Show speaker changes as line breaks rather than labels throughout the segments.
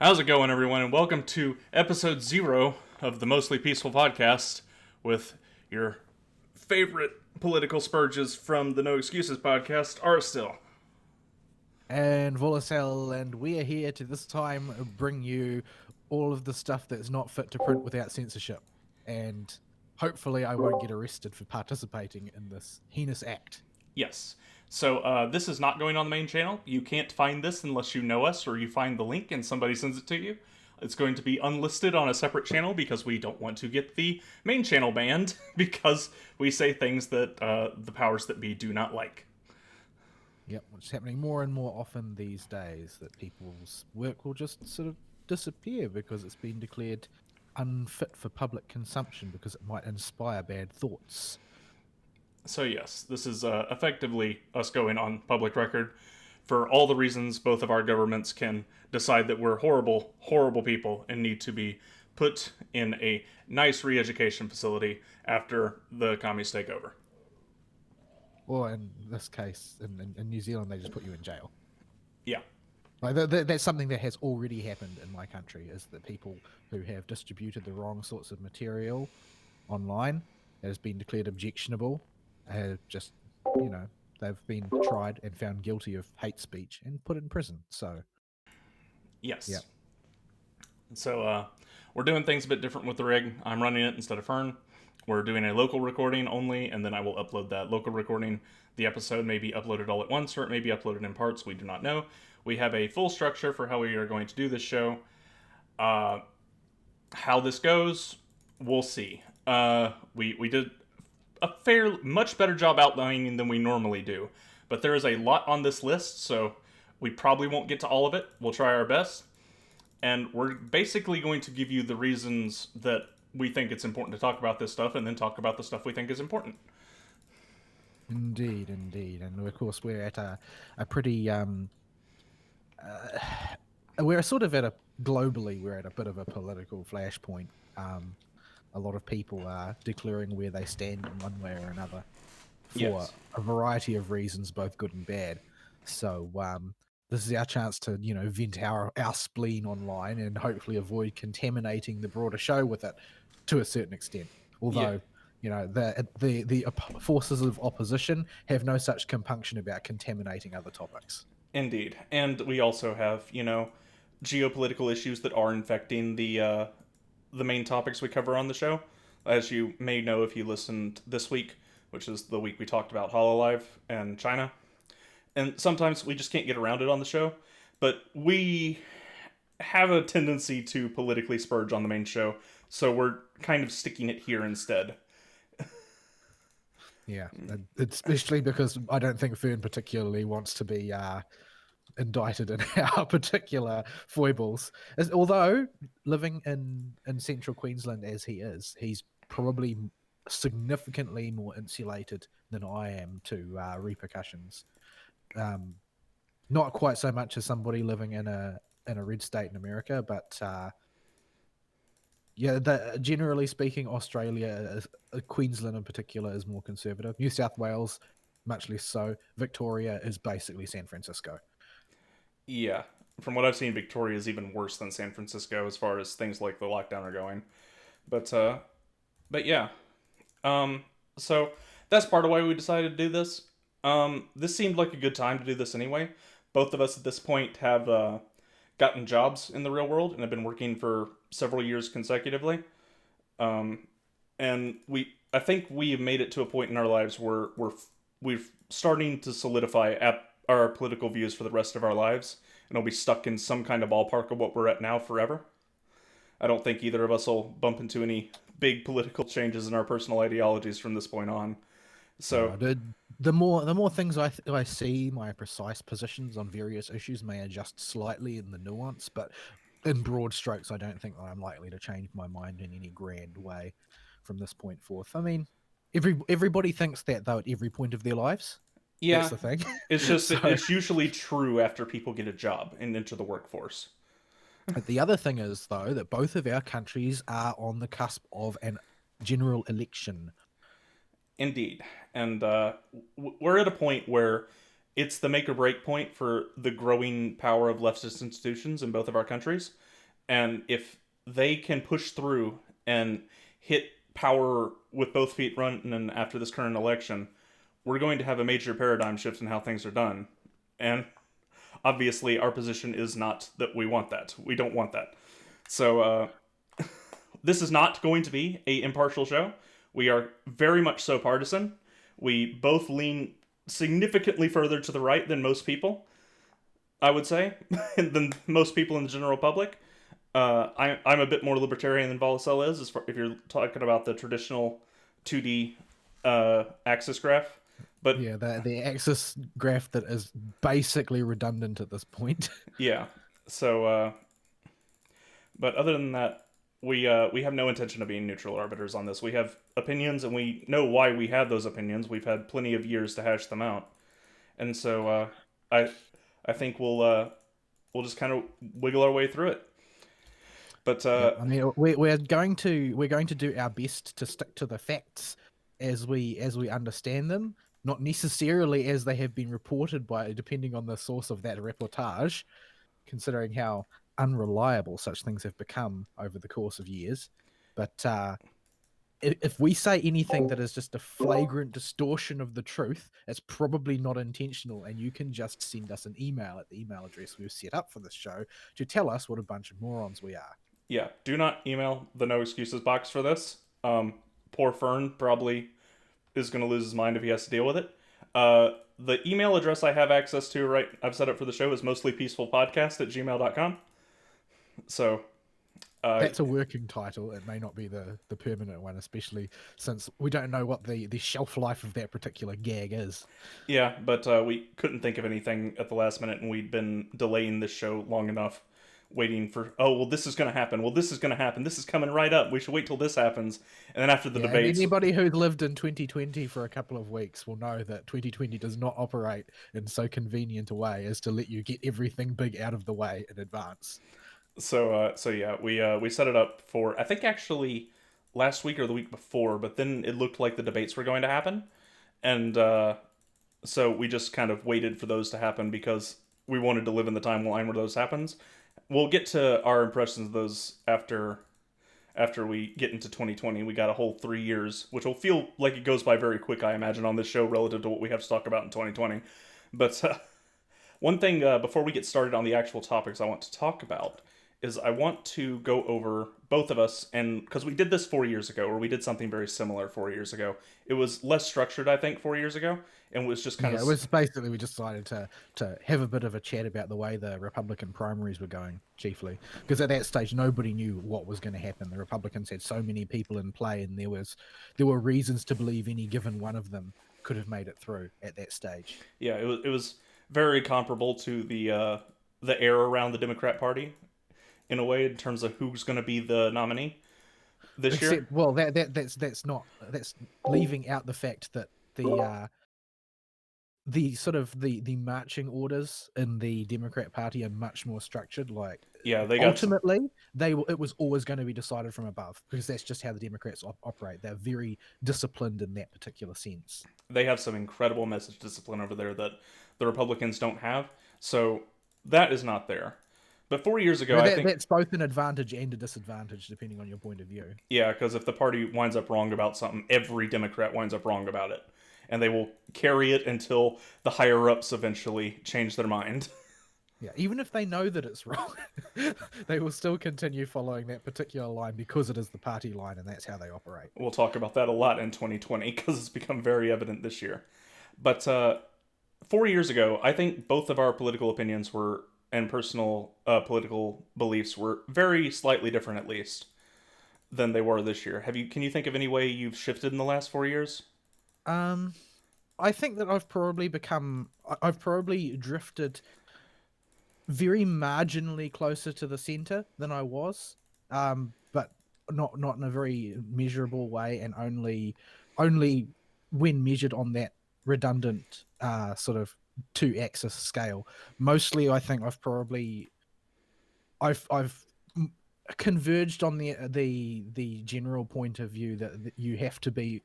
How's it going, everyone? And welcome to episode 0 of the Mostly Peaceful podcast with your favorite political spurges from the No Excuses podcast, Aristile.
And Vaulisel, and we are here to this time bring you all of the stuff that's not fit to print without censorship. And hopefully I won't get arrested for participating in this heinous act.
Yes. So this is not going on the main channel. You can't find this unless you know us or you find the link and somebody sends it to you. It's going to be unlisted on a separate channel because we don't want to get the main channel banned because we say things that the powers that be do not like.
Yep, which is happening more and more often these days, that people's work will just sort of disappear because it's been declared unfit for public consumption because it might inspire bad thoughts.
So yes, this is effectively us going on public record for all the reasons both of our governments can decide that we're horrible, horrible people and need to be put in a nice re-education facility after the communists take over.
Or in this case, in New Zealand, they just put you in jail.
Yeah.
Like that's something that has already happened in my country, is that people who have distributed the wrong sorts of material online that has been declared objectionable have just, they've been tried and found guilty of hate speech and put in prison. So,
yes.
Yeah.
So we're doing things a bit different with the rig. I'm running it instead of Fern. We're doing a local recording only, and then I will upload that local recording. The episode may be uploaded all at once, or it may be uploaded in parts. We do not know. We have a full structure for how we are going to do this show. How this goes, we'll see. We did a much better job outlining than we normally do. But there is a lot on this list, so we probably won't get to all of it. We'll try our best. And we're basically going to give you the reasons that we think it's important to talk about this stuff, and then talk about the stuff we think is important.
Indeed. And of course, we're at a pretty... we're sort of globally, we're at a bit of a political flashpoint. A lot of people are declaring where they stand in one way or another for a variety of reasons, both good and bad. So this is our chance to, vent our spleen online and hopefully avoid contaminating the broader show with it to a certain extent. Although, the forces of opposition have no such compunction about contaminating other topics.
Indeed. And we also have, geopolitical issues that are infecting the main topics we cover on the show. As you may know if you listened this week, which is the week we talked about HoloLive and China. And sometimes we just can't get around it on the show. But we have a tendency to politically spurge on the main show, so we're kind of sticking it here instead.
Yeah, especially because I don't think Fern particularly wants to be indicted in our particular foibles. Although, living in central Queensland as he is, he's probably significantly more insulated than I am to repercussions. Not quite so much as somebody living in a red state in America, but generally speaking, Australia, Queensland in particular, is more conservative. New South Wales, much less so. Victoria is basically San Francisco.
Yeah. From what I've seen, Victoria is even worse than San Francisco as far as things like the lockdown are going. But yeah. So that's part of why we decided to do this. This seemed like a good time to do this anyway. Both of us at this point have gotten jobs in the real world and have been working for several years consecutively. And I think we have made it to a point in our lives where we're starting to solidify our political views for the rest of our lives, and we'll be stuck in some kind of ballpark of what we're at now forever. I don't think either of us will bump into any big political changes in our personal ideologies from this point on. So
the more things I see, my precise positions on various issues may adjust slightly in the nuance, but in broad strokes, I don't think that I'm likely to change my mind in any grand way from this point forth. I mean, everybody thinks that, though, at every point of their lives.
Yeah,
that's the thing.
It's just it's usually true after people get a job and enter the workforce.
But the other thing is, though, that both of our countries are on the cusp of an general election.
Indeed. And we're at a point where it's the make or break point for the growing power of leftist institutions in both of our countries. And if they can push through and hit power with both feet running after this current election, we're going to have a major paradigm shift in how things are done. And obviously, our position is not that we want that. We don't want that. So, this is not going to be a impartial show. We are very much so partisan. We both lean significantly further to the right than most people, I would say, than most people in the general public. I'm a bit more libertarian than Vaulisel is, if you're talking about the traditional 2D axis graph. But
yeah, the axis graph that is basically redundant at this point.
yeah, so but other than that, we have no intention of being neutral arbiters on this. We have opinions, and we know why we have those opinions. We've had plenty of years to hash them out, and so I think we'll just kind of wiggle our way through it. But
Yeah, I mean, we're going to do our best to stick to the facts as we understand them, not necessarily as they have been reported by, depending on the source of that reportage, considering how unreliable such things have become over the course of years. But if we say anything that is just a flagrant distortion of the truth, it's probably not intentional, and you can just send us an email at the email address we've set up for this show to tell us what a bunch of morons we are.
yeah, do not email the no excuses box for this. Poor Fern probably is going to lose his mind if he has to deal with it. The email address I have access to, right, I've set up for the show, is mostlypeacefulpodcast@gmail.com. So
that's a working title. It may not be the permanent one, especially since we don't know what the shelf life of that particular gag is.
yeah, but we couldn't think of anything at the last minute, and we'd been delaying this show long enough, waiting for, oh, well, this is going to happen. Well, this is going to happen. This is coming right up. We should wait till this happens. And then after the debates...
Anybody who's lived in 2020 for a couple of weeks will know that 2020 does not operate in so convenient a way as to let you get everything big out of the way in advance.
So yeah, we set it up for, I think, actually last week or the week before, but then it looked like the debates were going to happen. And so we just kind of waited for those to happen because we wanted to live in the timeline where those happens. We'll get to our impressions of those after we get into 2020. We got a whole 3 years, which will feel like it goes by very quick, I imagine, on this show relative to what we have to talk about in 2020. But one thing before we get started on the actual topics I want to talk about is I want to go over, both of us, and because we did this 4 years ago, or we did something very similar 4 years ago. It was less structured, I think, 4 years ago, and was just kind of...
it was basically, we decided to have a bit of a chat about the way the Republican primaries were going, chiefly. Because at that stage, nobody knew what was going to happen. The Republicans had so many people in play, and there were reasons to believe any given one of them could have made it through at that stage.
Yeah, it was very comparable to the air around the Democrat Party, in a way, in terms of who's going to be the nominee this year.
Well, that's leaving out the fact that the sort of the marching orders in the Democrat Party are much more structured. Like,
yeah, they got
ultimately it was always going to be decided from above, because that's just how the Democrats operate. They're very disciplined in that particular sense.
They have some incredible message discipline over there that the Republicans don't have. So that is not there. But 4 years ago, I think
that's both an advantage and a disadvantage, depending on your point of view.
Yeah, because if the party winds up wrong about something, every Democrat winds up wrong about it. And they will carry it until the higher-ups eventually change their mind.
Yeah, even if they know that it's wrong, they will still continue following that particular line because it is the party line, and that's how they operate.
We'll talk about that a lot in 2020, because it's become very evident this year. But 4 years ago, I think both of our political opinions were, and personal political beliefs were, very slightly different, at least, than they were this year. Can you think of any way you've shifted in the last 4 years?
I think that I've probably drifted very marginally closer to the center than I was, but not in a very measurable way, and only when measured on that redundant sort of 2-axis scale. Mostly, I think I've converged on the general point of view that you have to be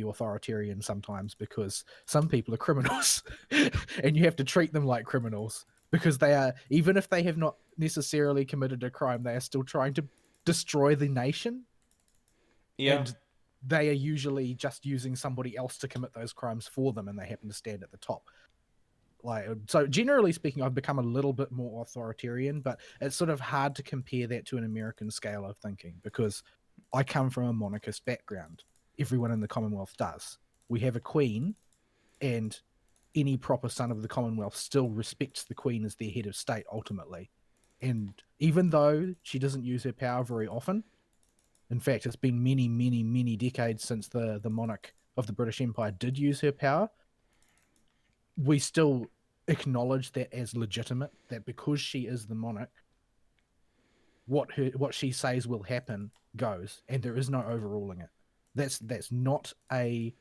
authoritarian sometimes, because some people are criminals and you have to treat them like criminals. because they are, even if they have not necessarily committed a crime, they are still trying to destroy the nation,
Yeah.
and they are usually just using somebody else to commit those crimes for them, and they happen to stand at the top. Like, so generally speaking, I've become a little bit more authoritarian, but it's sort of hard to compare that to an American scale of thinking, because I come from a monarchist background. Everyone in the Commonwealth does. We have a queen, and any proper son of the Commonwealth still respects the queen as their head of state ultimately. And even though she doesn't use her power very often, in fact, it's been many, many, many decades since the monarch of the British Empire did use her power, we still acknowledge that as legitimate, that because she is the monarch, what she says will happen goes, and there is no overruling it. That's not a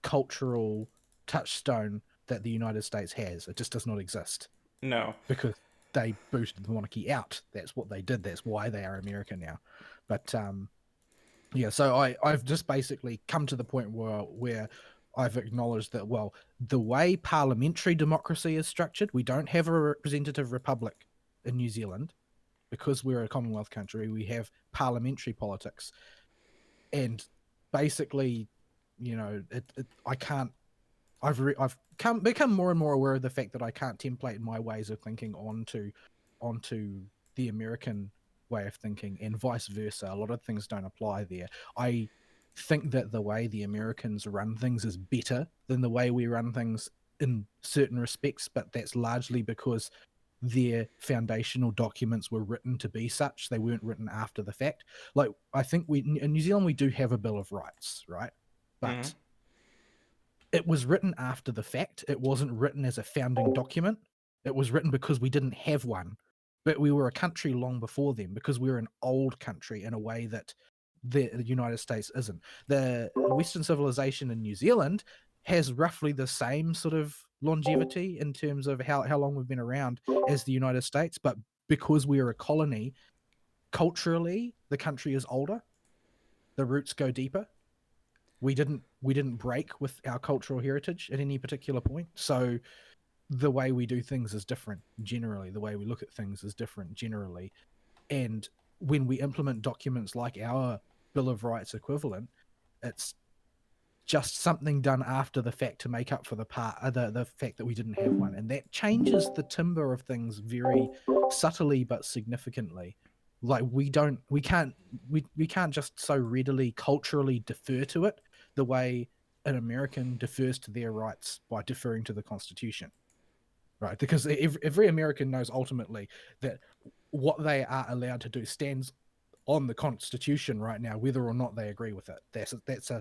cultural touchstone that the United States has. It just does not exist,
No.
because they booted the monarchy out. That's what they did. That's why they are America now. But yeah, so I've just basically come to the point where I've acknowledged that, well, the way parliamentary democracy is structured, we don't have a representative republic in New Zealand because we're a Commonwealth country. We have parliamentary politics, and basically, I can't. I've become more and more aware of the fact that I can't template my ways of thinking onto the American way of thinking, and vice versa. A lot of things don't apply there. I think that the way the Americans run things is better than the way we run things in certain respects, but that's largely because their foundational documents were written to be such. They weren't written after the fact. Like, I think in New Zealand we do have a Bill of Rights, right?
Mm-hmm.
But it was written after the fact. It wasn't written as a founding document. It was written because we didn't have one. But we were a country long before them, because we're an old country in a way that the United States isn't. The Western civilization in New Zealand has roughly the same sort of longevity in terms of how long we've been around as the United States. But because we're a colony, culturally, the country is older. The roots go deeper. We didn't break with our cultural heritage at any particular point. So the way we do things is different generally. The way we look at things is different generally. And when we implement documents like our Bill of Rights equivalent, it's just something done after the fact to make up for the fact that we didn't have one, and that changes the timbre of things very subtly but significantly. Like, we can't just so readily culturally defer to it the way an American defers to their rights by deferring to the Constitution, right? Because every American knows ultimately that what they are allowed to do stands on the Constitution right now, whether or not they agree with it. That's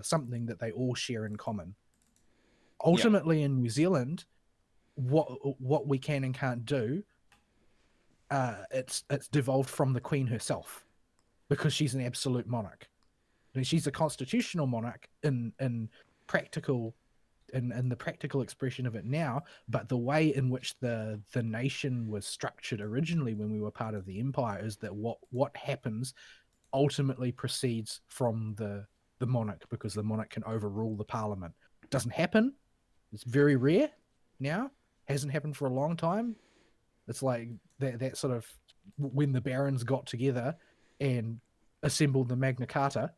something that they all share in common.
Yeah.
Ultimately, in New Zealand, what we can and can't do, it's devolved from the Queen herself, because she's an absolute monarch. I mean, she's a constitutional monarch in practical in the practical expression of it now, but the way in which the nation was structured originally when we were part of the empire is that what happens ultimately proceeds from the monarch, because the monarch can overrule the parliament. It doesn't happen. It's very rare now. Hasn't happened for a long time. It's like that sort of, when the barons got together and assembled the Magna Carta,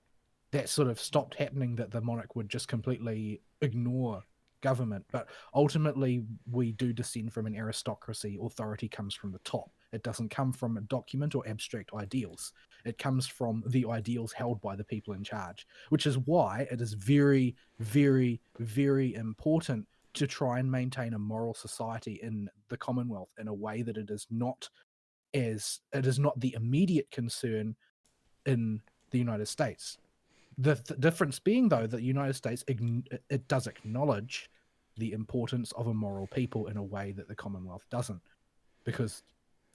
that sort of stopped happening, that the monarch would just completely ignore government. But ultimately, we do descend from an aristocracy. Authority comes from the top. It doesn't come from a document or abstract ideals. It comes from the ideals held by the people in charge, which is why it is very, very, very important to try and maintain a moral society in the Commonwealth in a way that it is not the immediate concern in the United States. The difference being, though, that the United States it does acknowledge the importance of a moral people in a way that the Commonwealth doesn't, because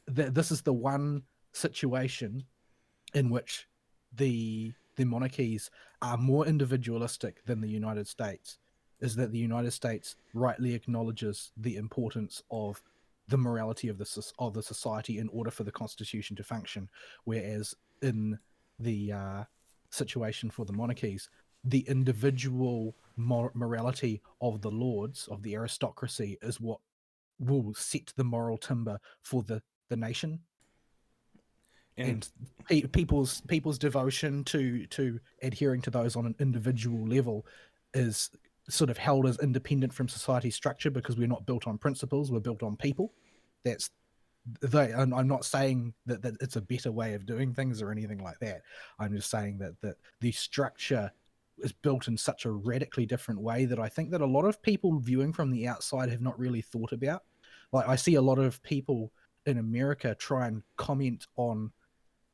this is the one situation in which the monarchies are more individualistic than the United States, is that the United States rightly acknowledges the importance of the morality of the society in order for the Constitution to function, whereas in the situation for the monarchies, the individual morality of the lords of the aristocracy is what will set the moral timber for the nation,
And
and people's devotion to adhering to those on an individual level is sort of held as independent from society structure, because we're not built on principles, we're built on people. That's I'm not saying that it's a better way of doing things or anything like that. I'm just saying that the structure is built in such a radically different way that I think that a lot of people viewing from the outside have not really thought about. Like, I see a lot of people in America try and comment on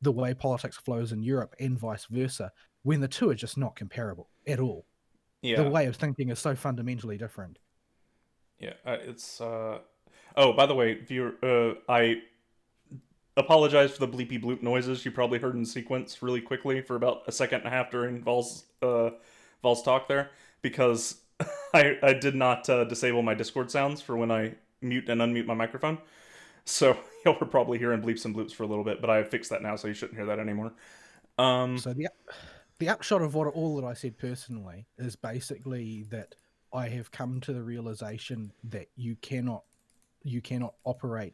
the way politics flows in Europe and vice versa, when the two are just not comparable at all. The
yeah,
way of thinking is so fundamentally different.
yeah, it's oh, by the way, viewer, I apologize for the bleepy bloop noises you probably heard in sequence really quickly for about a second and a half during Vol's talk there, because I did not disable my Discord sounds for when I mute and unmute my microphone. So y'all were probably hearing bleeps and bloops for a little bit, but I fixed that now, so you shouldn't hear that anymore.
So the upshot of what all that I said personally is basically that I have come to the realization that you cannot operate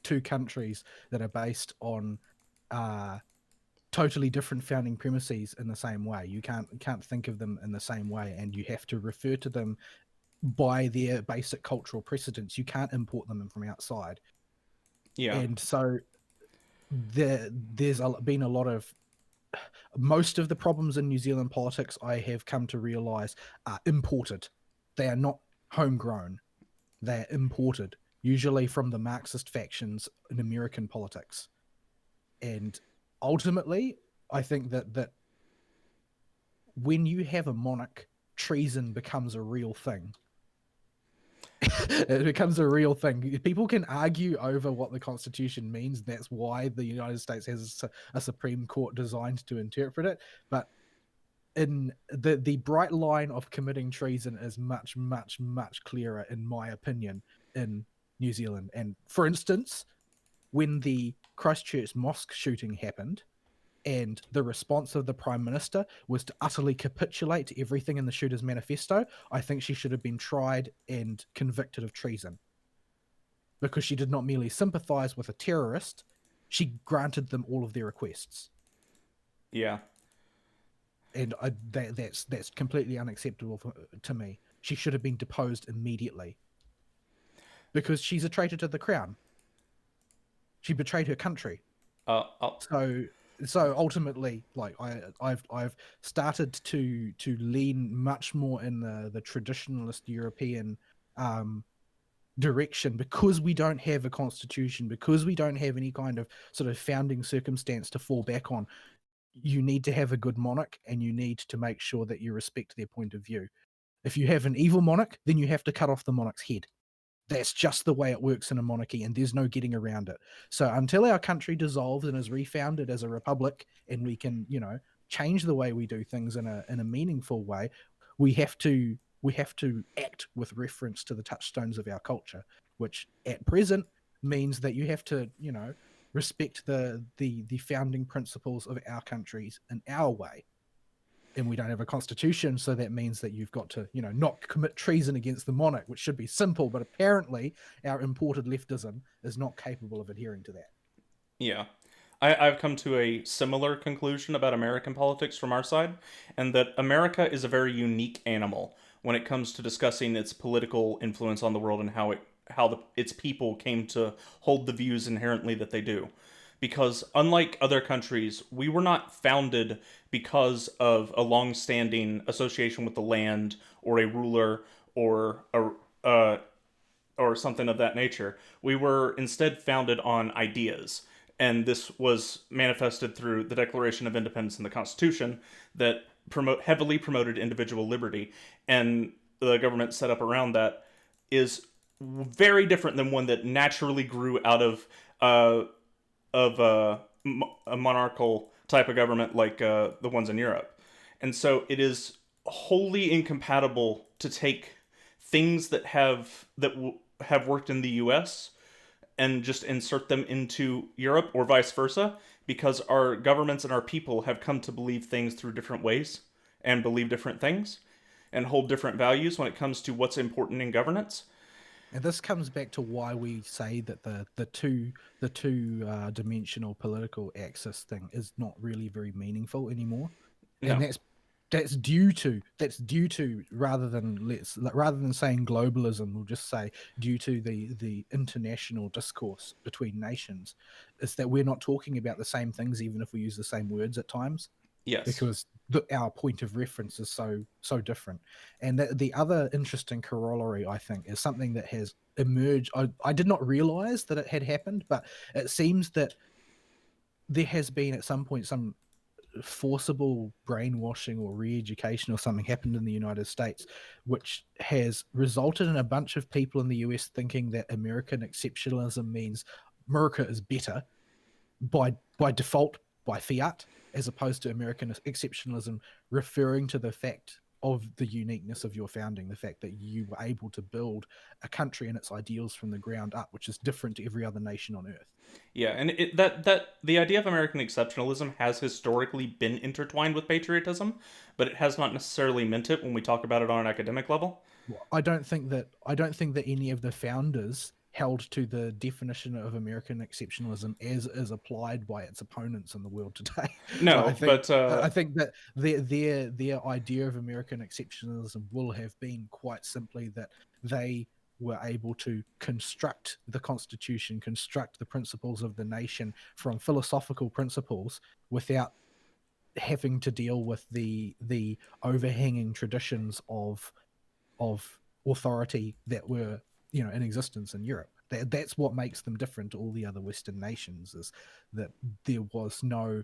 two countries that are based on uh, totally different founding premises in the same way. You can't think of them in the same way, and you have to refer to them by their basic cultural precedents. You can't import them in from outside.
Yeah,
And so there's been a lot of, most of the problems in New Zealand politics, I have come to realize, are imported. They are not homegrown. They're imported, usually from the Marxist factions in American politics. And ultimately, I think that when you have a monarch, treason becomes a real thing. It becomes a real thing. People can argue over what the Constitution means. That's why the United States has a Supreme Court designed to interpret it. But in the bright line of committing treason is much, much, much clearer, in my opinion, in New Zealand. And for instance, when the Christchurch mosque shooting happened, and the response of the Prime Minister was to utterly capitulate to everything in the shooter's manifesto, I think she should have been tried and convicted of treason, because she did not merely sympathize with a terrorist, she granted them all of their requests.
yeah,
And that's completely unacceptable to me. She should have been deposed immediately, because she's a traitor to the crown. She betrayed her country.
I'll,
So ultimately, like, I've started to lean much more in the traditionalist European um, direction, because we don't have a constitution, because we don't have any kind of sort of founding circumstance to fall back on. You need to have a good monarch, and you need to make sure that you respect their point of view. If you have an evil monarch, then you have to cut off the monarch's head. That's just the way it works in a monarchy, and there's no getting around it. So until our country dissolves and is refounded as a republic, and we can, change the way we do things in a meaningful way, we have to act with reference to the touchstones of our culture, which at present means that you have to, respect the founding principles of our countries in our way. And we don't have a constitution, so that means that you've got to, not commit treason against the monarch, which should be simple, but apparently our imported leftism is not capable of adhering to that.
yeah. I've come to a similar conclusion about American politics from our side, and that America is a very unique animal when it comes to discussing its political influence on the world and its people came to hold the views inherently that they do. Because unlike other countries, we were not founded because of a long-standing association with the land or a ruler or a or something of that nature. We were instead founded on ideas. And this was manifested through the Declaration of Independence and the Constitution that heavily promoted individual liberty. And the government set up around that is very different than one that naturally grew out of a monarchical type of government like the ones in Europe. And so it is wholly incompatible to take things have worked in the U.S. and just insert them into Europe or vice versa, because our governments and our people have come to believe things through different ways and believe different things and hold different values when it comes to what's important in governance.
And this comes back to why we say that the two dimensional political axis thing is not really very meaningful anymore, and
No.
that's due to rather than saying globalism, we'll just say due to the international discourse between nations, is that we're not talking about the same things even if we use the same words at times,
Yes.
because our point of reference is so different. And the other interesting corollary, I think, is something that has emerged. I did not realize that it had happened, but it seems that there has been at some point some forcible brainwashing or re-education or something happened in the United States, which has resulted in a bunch of people in the US thinking that American exceptionalism means America is better by default, by fiat, as opposed to American exceptionalism referring to the fact of the uniqueness of your founding, the fact that you were able to build a country and its ideals from the ground up, which is different to every other nation on earth.
Yeah, and that the idea of American exceptionalism has historically been intertwined with patriotism, but it has not necessarily meant it when we talk about it on an academic level.
Well, I don't think that any of the founders held to the definition of American exceptionalism as is applied by its opponents in the world today. Like, I
No,
think
but
I think that their idea of American exceptionalism will have been quite simply that they were able to construct the Constitution, construct the principles of the nation from philosophical principles without having to deal with the overhanging traditions of authority that were in existence in Europe. That's what makes them different to all the other Western nations, is that there was no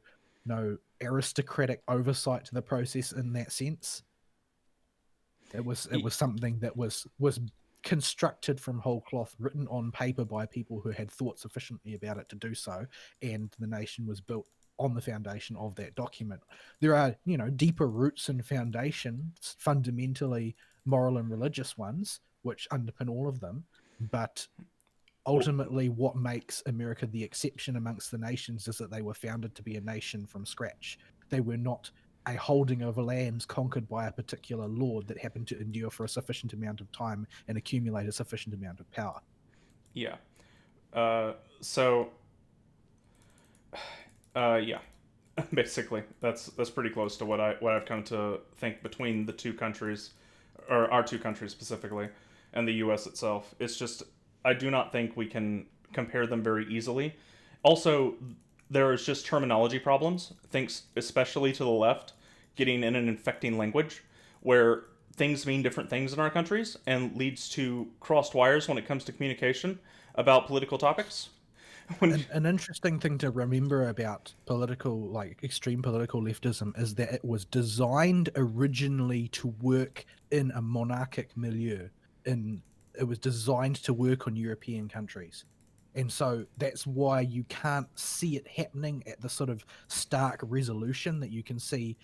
aristocratic oversight to the process in that sense. It was something that was constructed from whole cloth, written on paper by people who had thought sufficiently about it to do so, and the nation was built on the foundation of that document. There are, deeper roots and foundations, fundamentally moral and religious ones, which underpin all of them. But
well,
ultimately, what makes America the exception amongst the nations is that they were founded to be a nation from scratch. They were not a holding of lands conquered by a particular lord that happened to endure for a sufficient amount of time and accumulate a sufficient amount of power.
yeah. So yeah, basically that's pretty close to what I've come to think between the two countries, or our two countries specifically, and the U.S. itself. It's just I do not think we can compare them very easily. Also, there is just terminology problems. Thanks especially to the left getting in an infecting language where things mean different things in our countries and leads to crossed wires when it comes to communication about political topics. When
An interesting thing to remember about extreme political leftism is that it was designed originally to work in a monarchic milieu. In It was designed to work on European countries. And so that's why you can't see it happening at the sort of stark resolution that you can see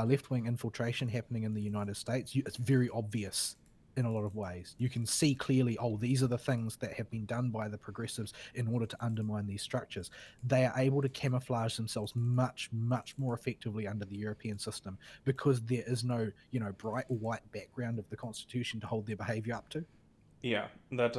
left wing infiltration happening in the United States. It's very obvious in a lot of ways. You can see clearly, oh, these are the things that have been done by the progressives in order to undermine these structures. They are able to camouflage themselves much, much more effectively under the European system because there is no, bright white background of the Constitution to hold their behavior up to.
yeah, that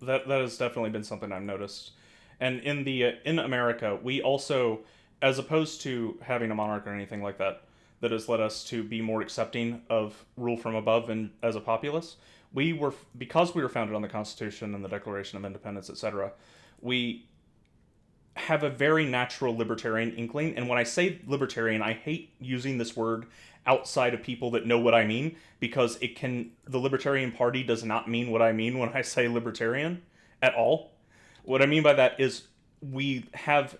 has definitely been something I've noticed. And in America, we also, as opposed to having a monarch or anything like that, that has led us to be more accepting of rule from above and as a populace. We were because we were founded on the Constitution and the Declaration of Independence, etc. We have a very natural libertarian inkling. And when I say libertarian, I hate using this word outside of people that know what I mean because the Libertarian Party does not mean what I mean when I say libertarian at all. What I mean by that is we have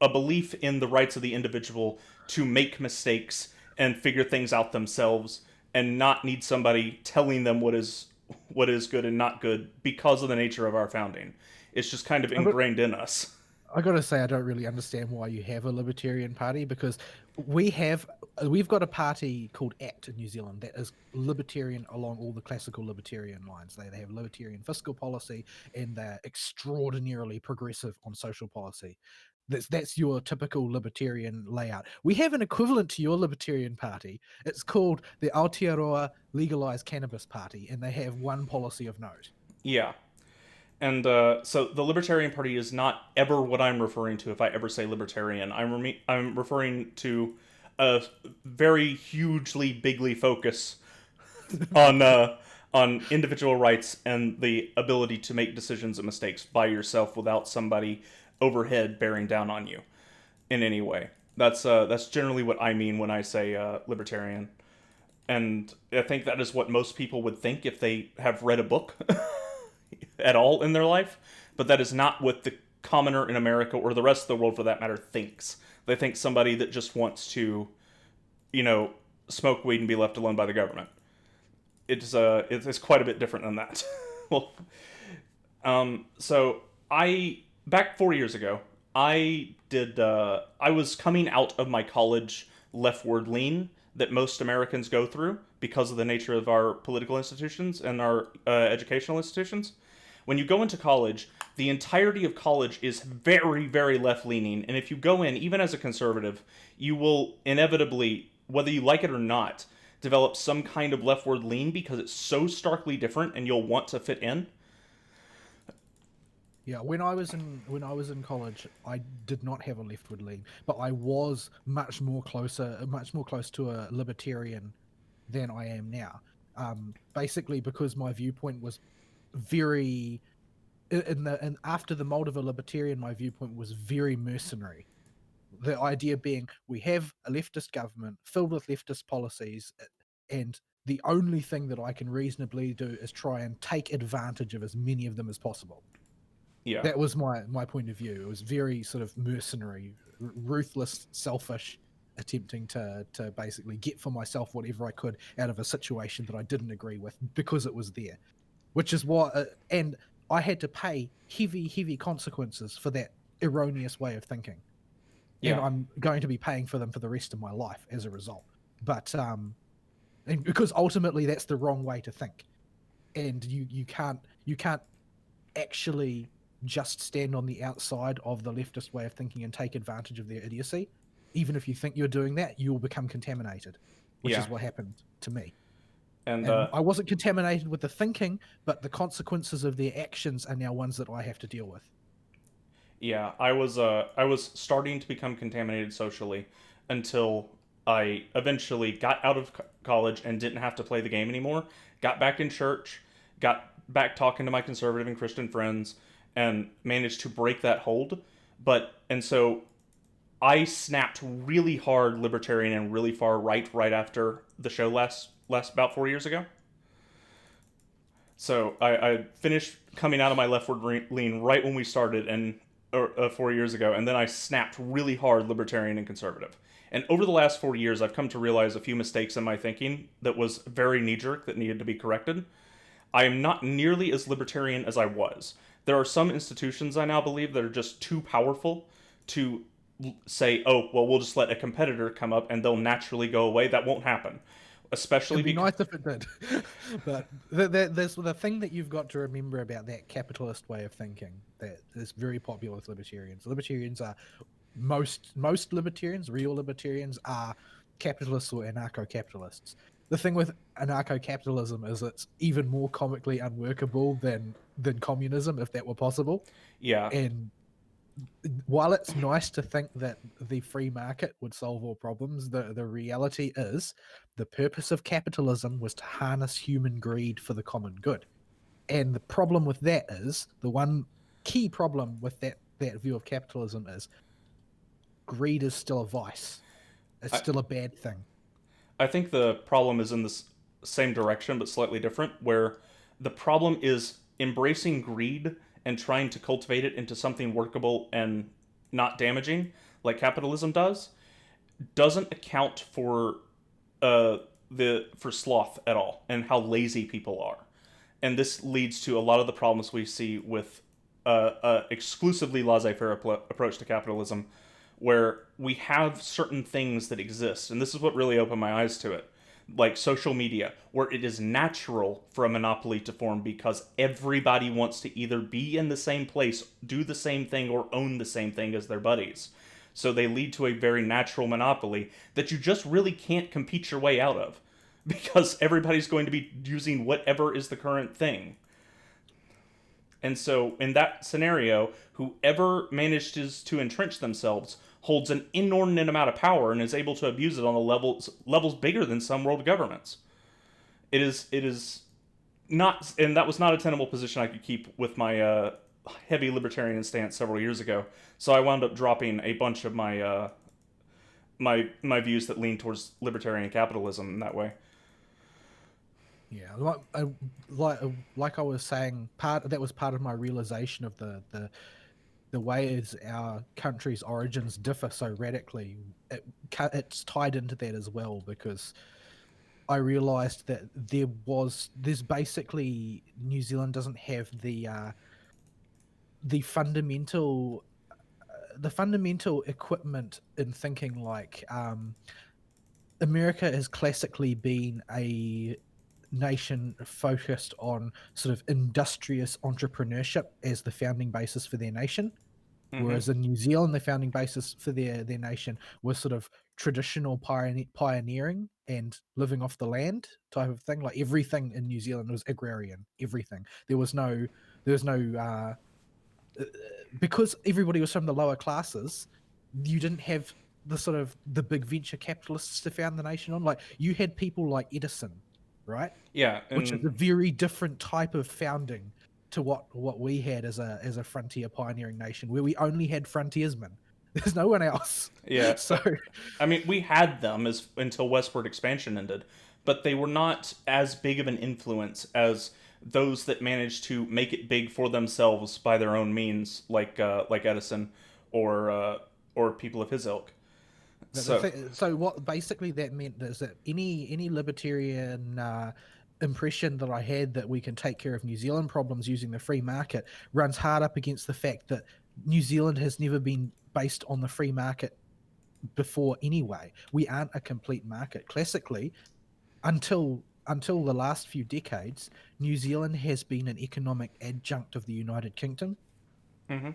a belief in the rights of the individual to make mistakes and figure things out themselves and not need somebody telling them what is good and not good because of the nature of our founding. It's just kind of
I got,
ingrained in us.
I got to say, I don't really understand why you have a Libertarian Party, because we've got a party called ACT in New Zealand that is libertarian along all the classical libertarian lines. They have libertarian fiscal policy, and they're extraordinarily progressive on social policy. That's your typical libertarian layout. We have an equivalent to your libertarian party. It's called the Aotearoa Legalized Cannabis Party, and they have one policy of note.
Yeah. And so the Libertarian Party is not ever what I'm referring to if I ever say libertarian. I'm referring to a very hugely bigly focus on individual rights and the ability to make decisions and mistakes by yourself without somebody overhead bearing down on you in any way. That's generally what I mean when I say libertarian, and I think that is what most people would think if they have read a book at all in their life. But that is not what the commoner in America or the rest of the world, for that matter, thinks. They think somebody that just wants to, you know, smoke weed and be left alone by the government. It's quite a bit different than that. Well, so I back 4 years ago, I was coming out of my college leftward lean that most Americans go through because of the nature of our political institutions and our educational institutions. When you go into college, the entirety of college is very, very left leaning, and if you go in, even as a conservative, you will inevitably, whether you like it or not, develop some kind of leftward lean because it's so starkly different, and you'll want to fit in.
Yeah, when I was in college, I did not have a leftward lean, but I was much more close to a libertarian than I am now. Basically, because my viewpoint was very and after the mold of a libertarian, my viewpoint was very mercenary. The idea being we have a leftist government filled with leftist policies, and the only thing that I can reasonably do is try and take advantage of as many of them as possible.
Yeah,
That was my point of view. It was very sort of mercenary, ruthless, selfish, attempting to basically get for myself whatever I could out of a situation that I didn't agree with because it was there, which is what and I had to pay heavy consequences for that erroneous way of thinking, and
yeah,
I'm going to be paying for them for the rest of my life as a result. But and because ultimately that's the wrong way to think, and you can't actually just stand on the outside of the leftist way of thinking and take advantage of their idiocy. Even if you think you're doing that, you'll become contaminated, which
yeah.
is what happened to me.
And
And I wasn't contaminated with the thinking, but the consequences of their actions are now ones that I have to deal with.
yeah, I was starting to become contaminated socially until I eventually got out of college and didn't have to play the game anymore. Got back in church, got back talking to my conservative and Christian friends, and managed to break that hold. So I snapped really hard libertarian and really far right after the show last about 4 years ago. So I finished coming out of my leftward lean right when we started, and 4 years ago, and then I snapped really hard libertarian and conservative. And over the last 4 years, I've come to realize a few mistakes in my thinking that was very knee jerk that needed to be corrected. I am not nearly as libertarian as I was. There are some institutions I now believe that are just too powerful to say, oh, well, we'll just let a competitor come up and they'll naturally go away. That won't happen. Especially
It'd be
because,
nice if it did, but there's the thing that you've got to remember about that capitalist way of thinking that is very popular with libertarians. Libertarians are most libertarians, real libertarians, are capitalists or anarcho-capitalists. The thing with anarcho-capitalism is it's even more comically unworkable than communism, if that were possible.
yeah,
And while it's nice to think that the free market would solve all problems, the reality is the purpose of capitalism was to harness human greed for the common good. And the problem with that is the one key problem with that view of capitalism is greed is still a vice. It's
I,
still a bad thing.
I think the problem is in this same direction but slightly different, where the problem is embracing greed and trying to cultivate it into something workable and not damaging, like capitalism doesn't account for the for sloth at all and how lazy people are. And this leads to a lot of the problems we see with exclusively laissez-faire approach to capitalism, where we have certain things that exist, and this is what really opened my eyes to it. like social media, where it is natural for a monopoly to form because everybody wants to either be in the same place, do the same thing, or own the same thing as their buddies. So they lead to a very natural monopoly that you just really can't compete your way out of because everybody's going to be using whatever is the current thing. And so, in that scenario, whoever manages to entrench themselves holds an inordinate amount of power and is able to abuse it on the levels bigger than some world governments. It is not, and that was not a tenable position I could keep with my heavy libertarian stance several years ago. So I wound up dropping a bunch of my views that lean towards libertarian capitalism in that way.
Yeah, like I was saying, that was part of my realization of the ways our country's origins differ so radically. It's tied into that as well, because I realized that there's basically, New Zealand doesn't have the fundamental the fundamental equipment in thinking like America has classically been a nation focused on sort of industrious entrepreneurship as the founding basis for their nation.
Mm-hmm.
Whereas in New Zealand, the founding basis for their nation was sort of traditional pioneering and living off the land type of thing. Like everything in New Zealand was agrarian. Everything. There was no because everybody was from the lower classes. You didn't have the sort of the big venture capitalists to found the nation on. Like you had people like Edison, right?
Yeah,
Which is
and
a very different type of founding to what we had as a frontier pioneering nation, where we only had frontiersmen. There's no one else.
yeah,
So
I mean, we had them as until westward expansion ended, but they were not as big of an influence as those that managed to make it big for themselves by their own means, like Edison or people of his ilk. So,
so what basically that meant is that any libertarian impression that I had that we can take care of New Zealand problems using the free market runs hard up against the fact that New Zealand has never been based on the free market before anyway. We aren't a complete market. Classically, until the last few decades, New Zealand has been an economic adjunct of the United Kingdom.
mm-hmm,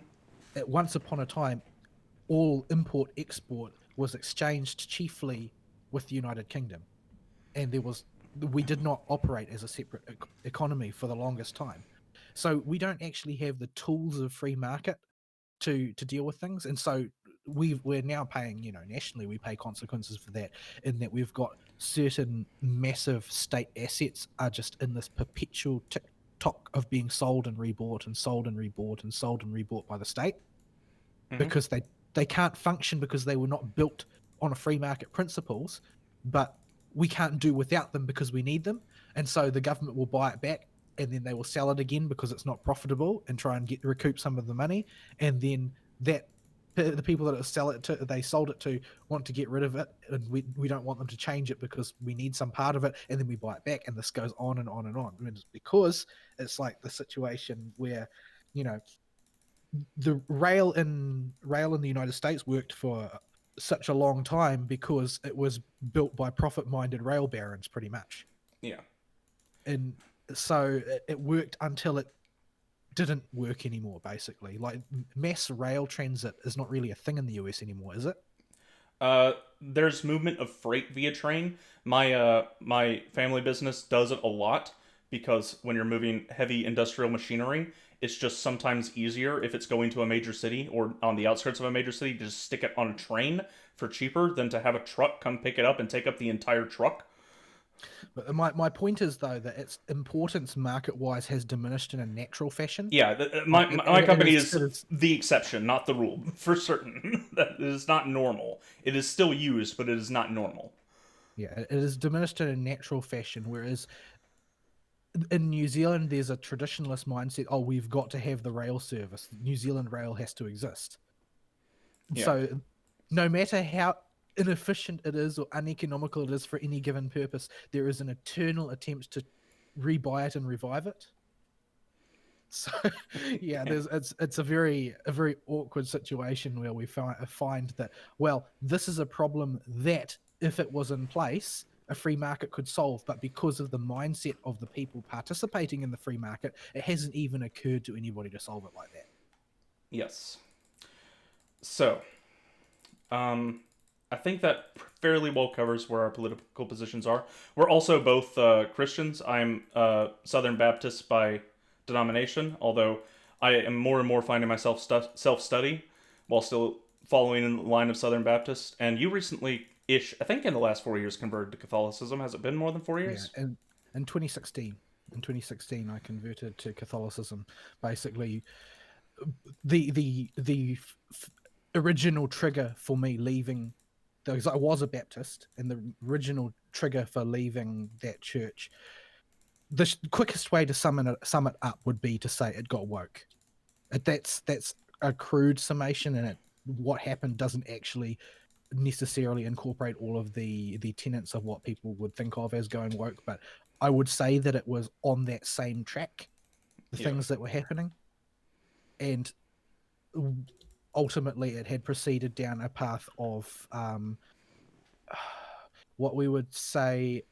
At once upon a time, all import export was exchanged chiefly with the United Kingdom, and we did not operate as a separate economy for the longest time. So we don't actually have the tools of free market to deal with things, and so we're now paying, nationally we pay consequences for that, in that we've got certain massive state assets are just in this perpetual tick tock of being sold and rebought and sold and rebought and sold and rebought by the state,
mm-hmm,
because they can't function because they were not built on a free market principles, but we can't do without them because we need them. And so the government will buy it back, and then they will sell it again because it's not profitable and try and recoup some of the money. And then the people that they sold it to want to get rid of it, and we don't want them to change it because we need some part of it, and then we buy it back, and this goes on and on and on. I mean, it's because it's like the situation where, you know, the rail in the United States worked for such a long time because it was built by profit-minded rail barons, pretty much.
yeah.
And so it worked until it didn't work anymore. Basically, like mass rail transit is not really a thing in the US anymore, is it?
There's movement of freight via train. My family business does it a lot because when you're moving heavy industrial machinery, it's just sometimes easier if it's going to a major city or on the outskirts of a major city to just stick it on a train for cheaper than to have a truck come pick it up and take up the entire truck.
But my point is, though, that its importance market-wise has diminished in a natural fashion.
Yeah,
Like
my company
it
is
is
the exception, not the rule, for certain. That is not normal. It is still used, but it is not normal.
Yeah, it is diminished in a natural fashion, whereas in New Zealand, there's a traditionalist mindset. Oh, we've got to have the rail service. New Zealand Rail has to exist.
Yeah.
So, no matter how inefficient it is or uneconomical it is for any given purpose, there is an eternal attempt to rebuy it and revive it. So, yeah,
Yeah.
it's a very awkward situation where we find that, well, this is a problem that if it was in place, a free market could solve, but because of the mindset of the people participating in the free market, it hasn't even occurred to anybody to solve it like that.
Yes. So, I think that fairly well covers where our political positions are. We're also both Christians. I'm Southern Baptist by denomination, although I am more and more finding myself self study while still following in the line of Southern Baptist. And you recently ish, I think in the last 4 years, converted to Catholicism. Has it been more than 4 years?
Yeah, and in 2016, I converted to Catholicism. Basically, the original trigger for me leaving, because I was a Baptist, and the original trigger for leaving that church, the quickest way to sum it up would be to say it got woke. That's a crude summation, and what happened doesn't actually necessarily incorporate all of the tenets of what people would think of as going woke, but I would say that it was on that same track, the
Yeah.
things that were happening, and ultimately it had proceeded down a path of what we would say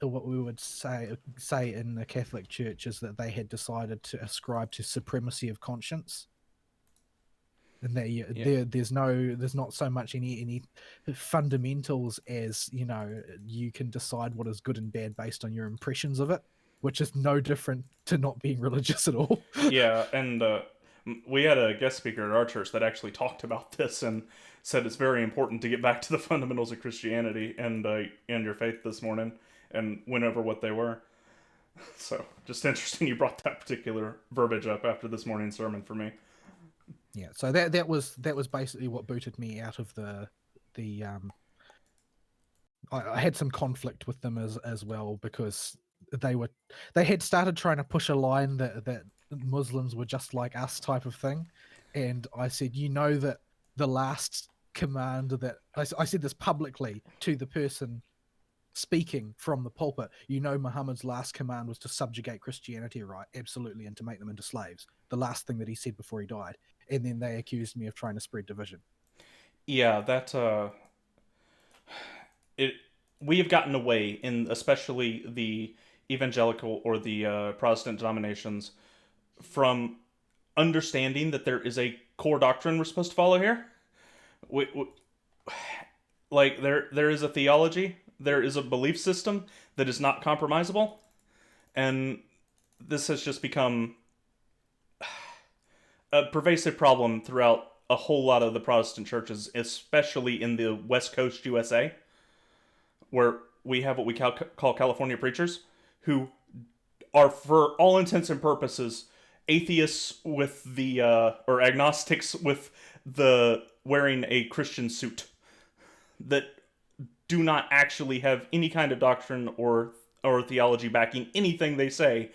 in the Catholic Church is that they had decided to ascribe to supremacy of conscience, and there's not so much any fundamentals as, you know, you can decide what is good and bad based on your impressions of it, which is no different to not being religious at all.
Yeah, and we had a guest speaker at our church that actually talked about this and said it's very important to get back to the fundamentals of Christianity and your faith this morning, and went over what they were. So, just interesting you brought that particular verbiage up after this morning's sermon for me.
Yeah, so that was basically what booted me out of the I had some conflict with them as well, because they had started trying to push a line that Muslims were just like us type of thing, and I said, you know, that the last command that I said this publicly to the person speaking from the pulpit, you know, Muhammad's last command was to subjugate Christianity, right? Absolutely, and to make them into slaves. The last thing that he said before he died. And then they accused me of trying to spread division.
Yeah, that it we have gotten away in especially the evangelical or the Protestant denominations from understanding that there is a core doctrine we're supposed to follow here. We, like there is a theology, there is a belief system that is not compromisable, and this has just become a pervasive problem throughout a whole lot of the Protestant churches, especially in the West Coast USA, where we have what we call California preachers, who are, for all intents and purposes, atheists with the or agnostics with the wearing a Christian suit, that do not actually have any kind of doctrine or theology backing anything they say.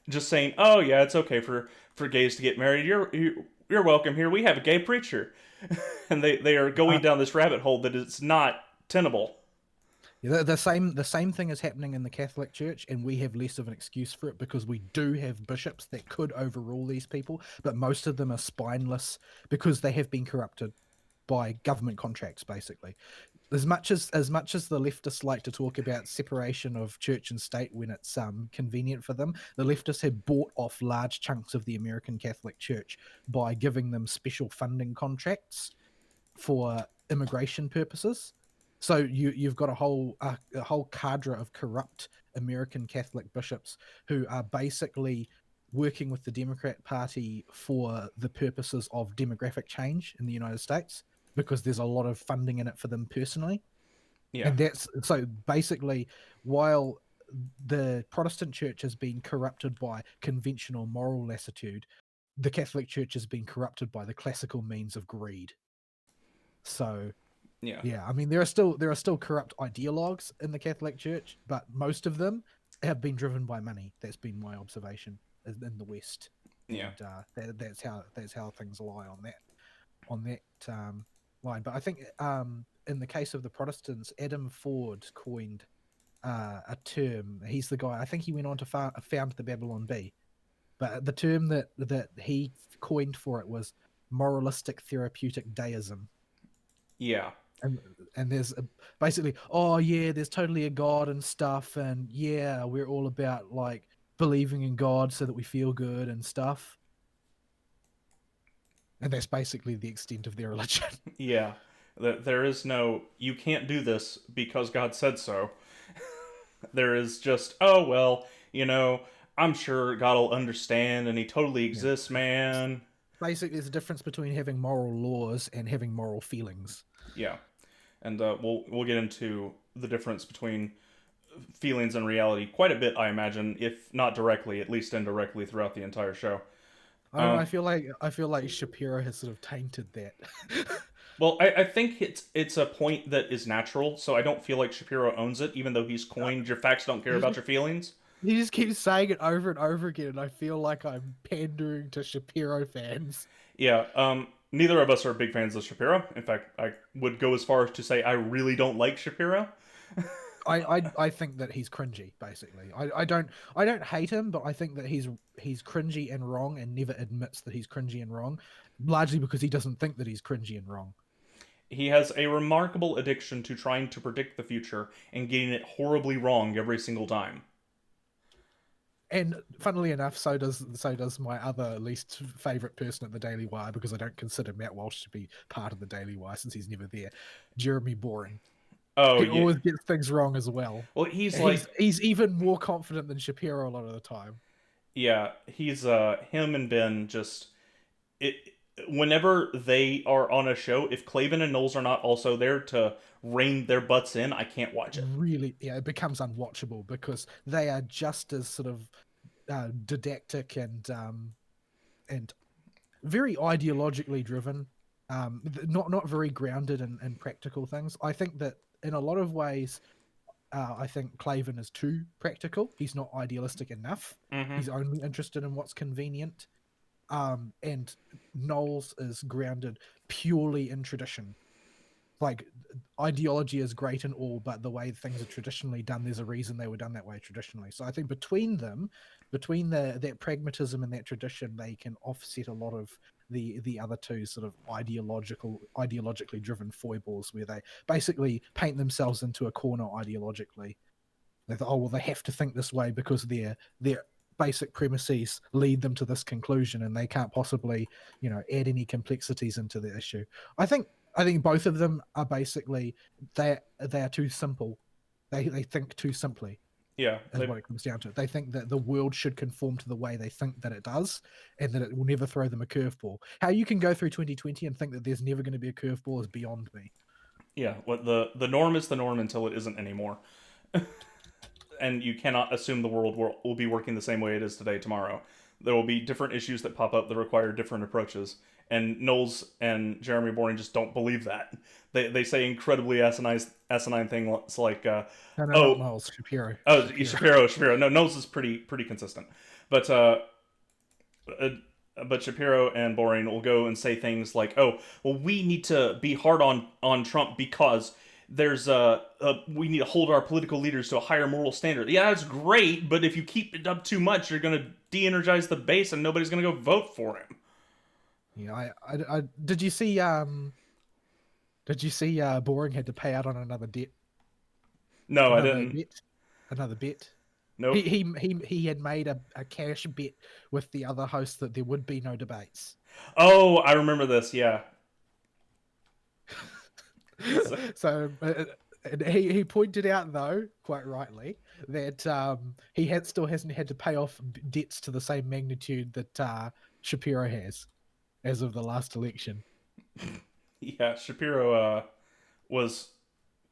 Just saying, oh yeah, it's okay for gays to get married. You're welcome here. We have a gay preacher, and they are going down this rabbit hole that is not tenable.
The same thing is happening in the Catholic Church, and we have less of an excuse for it because we do have bishops that could overrule these people, but most of them are spineless because they have been corrupted by government contracts, basically. As much as the leftists like to talk about separation of church and state when it's convenient for them, the leftists have bought off large chunks of the American Catholic Church by giving them special funding contracts for immigration purposes. So you've got a whole cadre of corrupt American Catholic bishops who are basically working with the Democrat Party for the purposes of demographic change in the United States, because there's a lot of funding in it for them personally.
Yeah.
And that's so basically, while the Protestant church has been corrupted by conventional moral lassitude, the Catholic Church has been corrupted by the classical means of greed. So yeah, I mean, there are still corrupt ideologues in the Catholic Church, but most of them have been driven by money. That's been my observation in the West.
Yeah.
And that's how things lie on that line. But I think in the case of the Protestants, Adam Ford coined a term. He's the guy. I think he went on to found the Babylon Bee. But the term that he coined for it was moralistic therapeutic deism.
Yeah.
and and there's basically, oh yeah, there's totally a god and stuff, and yeah, we're all about like believing in God so that we feel good and stuff. And that's basically the extent of their religion.
Yeah, there is no, you can't do this because God said so. There is just, oh, well, you know, I'm sure God will understand and he totally
Yeah.
exists, man.
Basically, there's a difference between having moral laws and having moral feelings.
Yeah. And we'll get into the difference between feelings and reality quite a bit, I imagine, if not directly, at least indirectly throughout the entire show.
I don't know.
Um,
I feel like Shapiro has sort of tainted that.
well, I think it's a point that is natural, so I don't feel like Shapiro owns it, even though he's coined your facts don't care about your feelings.
He just keeps saying it over and over again, and I feel like I'm pandering to Shapiro fans.
Yeah, neither of us are big fans of Shapiro. In fact, I would go as far as to say I really don't like Shapiro.
I think that he's cringy, basically. I don't hate him, but I think that he's cringy and wrong, and never admits that he's cringy and wrong, largely because he doesn't think that he's cringy and wrong.
He has a remarkable addiction to trying to predict the future and getting it horribly wrong every single time.
And funnily enough, so does my other least favorite person at the Daily Wire, because I don't consider Matt Walsh to be part of the Daily Wire since he's never there. Jeremy Boring.
Oh
He
yeah.
always gets things wrong as well.
Well, he's
And
like,
he's even more confident than Shapiro a lot of the time.
yeah, he's him and Ben just it. Whenever they are on a show, if Clavin and Knowles are not also there to rein their butts in, I can't watch it.
Really, yeah, it becomes unwatchable because they are just as sort of didactic and very ideologically driven, not very grounded in practical things. I think that in a lot of ways, I think Clavin is too practical. He's not idealistic enough.
Mm-hmm.
He's only interested in what's convenient. And Knowles is grounded purely in tradition. Like, ideology is great and all, but the way things are traditionally done, there's a reason they were done that way traditionally. So I think between them, between that pragmatism and that tradition, they can offset a lot of the other two sort of ideologically driven foibles, where they basically paint themselves into a corner ideologically. They thought, oh well, they have to think this way because their basic premises lead them to this conclusion, and they can't possibly, add any complexities into the issue. I think both of them are basically, they are too simple. They think too simply,
Yeah,
is what it comes down to. They think that the world should conform to the way they think that it does, and that it will never throw them a curveball. How you can go through 2020 and think that there's never going to be a curveball is beyond me.
yeah. What the norm is the norm until it isn't anymore, and you cannot assume the world will be working the same way it is today tomorrow. There will be different issues that pop up that require different approaches. And Knowles and Jeremy Boring just don't believe that. They say incredibly asinine things like,
No, no, not
"Oh,
Miles. Shapiro.
oh,
Shapiro.
Shapiro." No, Knowles is pretty consistent, but uh, but Shapiro and Boring will go and say things like, "Oh, well, we need to be hard on Trump because there's we need to hold our political leaders to a higher moral standard." Yeah, that's great, but if you keep it up too much, you're gonna de-energize the base, and nobody's gonna go vote for him.
Yeah, I did you see Boring had to pay out on another debt,
No, I
another
didn't.
bet, another bet. He
Nope.
he had made a cash bet with the other host that there would be no debates.
Oh, I remember this. Yeah. So,
So and he pointed out, though, quite rightly, that he still hasn't had to pay off debts to the same magnitude that Shapiro has as of the last election.
yeah, Shapiro was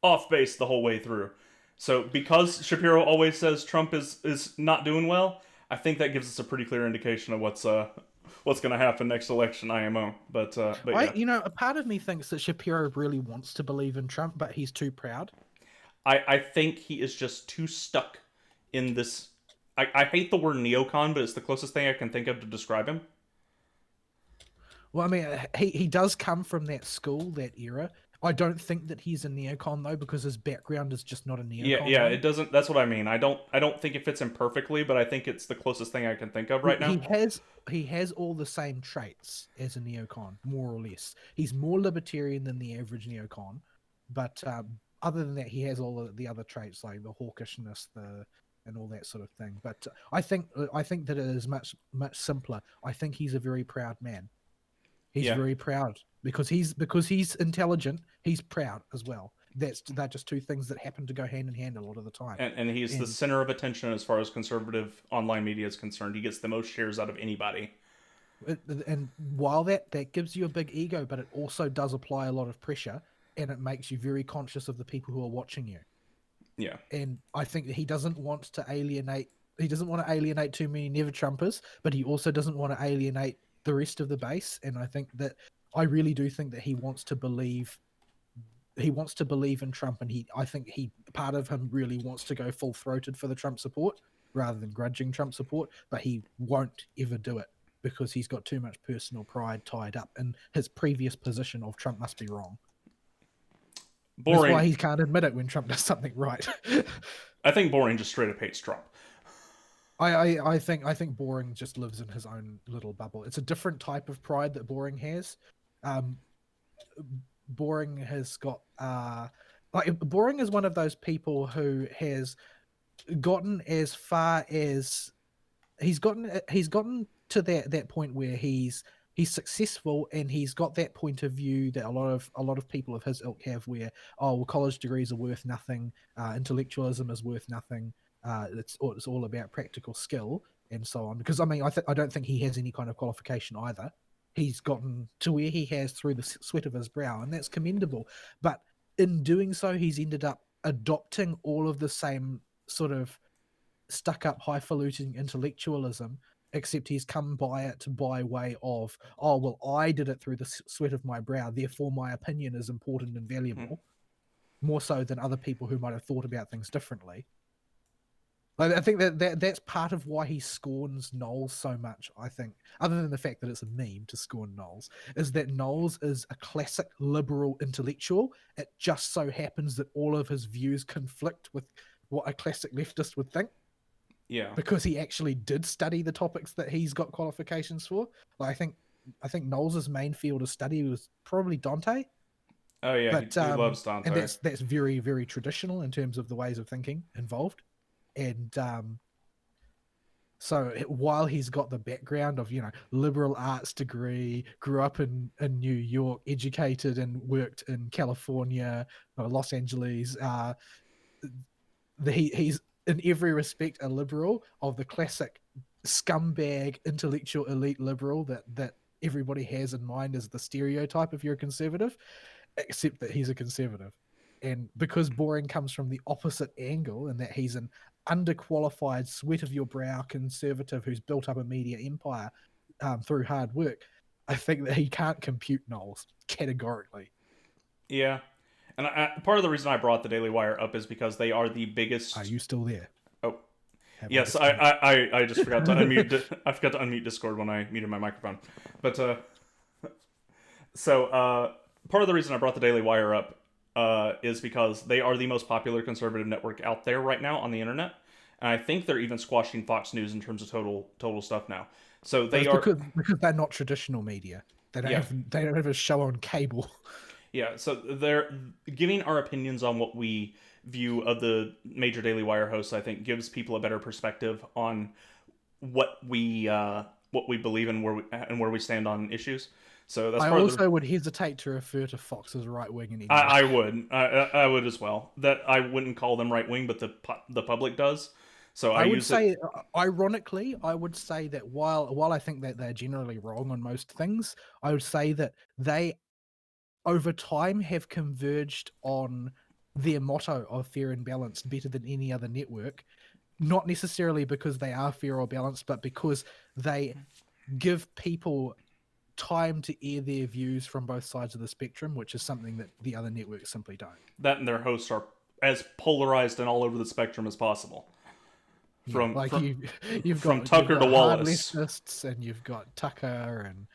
off base the whole way through. So because Shapiro always says Trump is not doing well, I think that gives us a pretty clear indication of what's going to happen next election, IMO. But yeah,
A part of me thinks that Shapiro really wants to believe in Trump, but he's too proud.
I think he is just too stuck in this. I hate the word neocon, but it's the closest thing I can think of to describe him.
Well, I mean, he does come from that school, that era. I don't think that he's a neocon though, because his background is just not a
Yeah,
neocon
yeah,
one.
it doesn't. That's what I mean. I don't think it fits him perfectly, but I think it's the closest thing I can think of
He,
right now.
he has he has all the same traits as a neocon, more or less. He's more libertarian than the average neocon. But other than that, he has all the other traits like the hawkishness, and all that sort of thing. But I think that it is much simpler. I think he's a very proud man. He's
Yeah.
very proud because he's intelligent. He's proud as well. They're just two things that happen to go hand in hand a lot of the time.
And he's the
And
center of attention as far as conservative online media is concerned. He gets the most shares out of anybody.
and while that gives you a big ego, but it also does apply a lot of pressure, and it makes you very conscious of the people who are watching you.
Yeah.
And I think that he doesn't want to alienate. He doesn't want to alienate too many never Trumpers, but he also doesn't want to alienate the rest of the base. And I really do think that he wants to believe in Trump, and I think part of him really wants to go full throated for the Trump support rather than grudging Trump support, but he won't ever do it because he's got too much personal pride tied up in his previous position of Trump must be wrong.
Boring.
That's why he can't admit it when Trump does something right.
I think Boring just straight up hates Trump.
I think Boring just lives in his own little bubble. It's a different type of pride that Boring has. Boring has got Boring is one of those people who has gotten as far as he's gotten to that point where he's successful, and he's got that point of view that a lot of people of his ilk have, where college degrees are worth nothing, intellectualism is worth nothing, it's all about practical skill and so on. Because I mean, I don't think he has any kind of qualification either. He's gotten to where he has through the sweat of his brow, and that's commendable. But in doing so, he's ended up adopting all of the same sort of stuck-up, highfalutin intellectualism, except he's come by it by way of, I did it through the sweat of my brow, therefore my opinion is important and valuable, more so than other people who might have thought about things differently. I think that's part of why he scorns Knowles so much, I think, other than the fact that it's a meme to scorn Knowles, is that Knowles is a classic liberal intellectual. It just so happens that all of his views conflict with what a classic leftist would think.
Yeah.
Because he actually did study the topics that he's got qualifications for. Like, I think Knowles' main field of study was probably Dante.
Oh yeah,
but,
he loves Dante.
And that's very, very traditional in terms of the ways of thinking involved. And so while he's got the background of, liberal arts degree, grew up in New York, educated and worked in California, Los Angeles, he's in every respect a liberal of the classic scumbag intellectual elite liberal that everybody has in mind as the stereotype if you're a conservative, except that he's a conservative. And because Boring comes from the opposite angle, in that he's an underqualified, sweat of your brow conservative who's built up a media empire through hard work, I think that he can't compute Knowles categorically.
Yeah. And part of the reason I brought the Daily Wire up is because they are the biggest.
Are you still there?
Oh, yes. I just forgot to unmute. I forgot to unmute Discord when I muted my microphone. But part of the reason I brought the Daily Wire up is because they are the most popular conservative network out there right now on the internet, and I think they're even squashing Fox News in terms of total stuff now. So they are
because they're not traditional media. They don't have a show on cable.
Yeah, so they're giving our opinions on what we view of the major Daily Wire hosts. I think gives people a better perspective on what we believe in, where we stand on issues. So that's
I would hesitate to refer to Fox as right wing anymore.
I would. I would as well. That I wouldn't call them right wing, but the public does. So I would say,
ironically, I would say that while I think that they're generally wrong on most things, I would say that they, over time, have converged on their motto of fair and balanced better than any other network. Not necessarily because they are fair or balanced, but because they give people time to air their views from both sides of the spectrum, which is something that the other networks simply don't.
That and their hosts are as polarized and all over the spectrum as possible. You've got Tucker to Wallace,
leftists, and you've got Tucker, and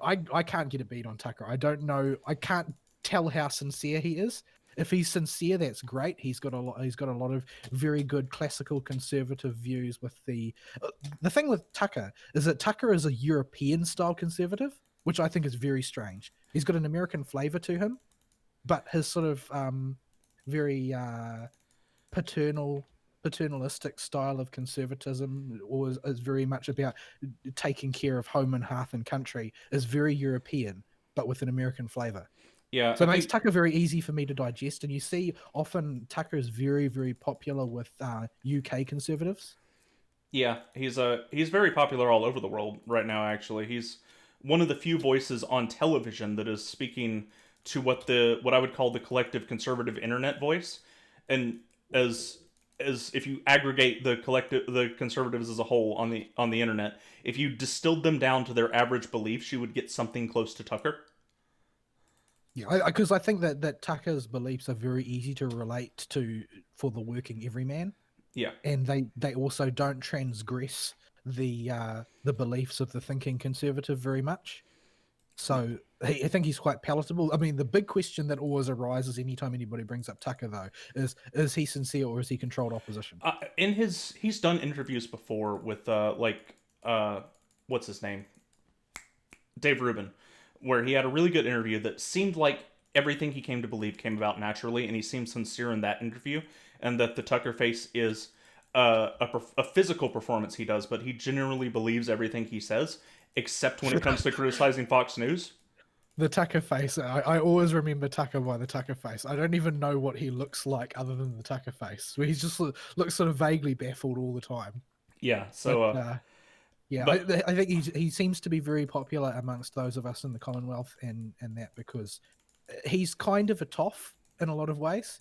I can't get a beat on Tucker. I don't know. I can't tell how sincere he is. If he's sincere, that's great. He's got a lot of very good classical conservative views. With the thing with Tucker is that Tucker is a European style conservative, which I think is very strange. He's got an American flavor to him, but his sort of very paternal paternalistic style of conservatism is very much about taking care of home and hearth and country is very European, but with an American flavor.
Yeah,
So
I
it makes
think
Tucker very easy for me to digest. And you see often Tucker is very, very popular with UK conservatives.
yeah, he's very popular all over the world right now. Actually, he's one of the few voices on television that is speaking to what I would call the collective conservative internet voice, and as as if you aggregate the conservatives as a whole on the internet, if you distilled them down to their average beliefs, you would get something close to Tucker.
Yeah, because I think that Tucker's beliefs are very easy to relate to for the working everyman,
Yeah,
and they also don't transgress the beliefs of the thinking conservative very much. So I think he's quite palatable. I mean, the big question that always arises anytime anybody brings up Tucker, though, is he sincere or is he controlled opposition?
he's done interviews before with uh what's his name, Dave Rubin, where he had a really good interview that seemed like everything he came to believe came about naturally, and he seemed sincere in that interview, and that the Tucker face is a physical performance he does, but he genuinely believes everything he says, except when it comes to criticizing Fox News.
The Tucker face. I always remember Tucker by the Tucker face. I don't even know what he looks like other than the Tucker face, where he just looks sort of vaguely baffled all the time.
Yeah,
But
so
yeah,
but
I think he seems to be very popular amongst those of us in the Commonwealth, and that because he's kind of a toff in a lot of ways.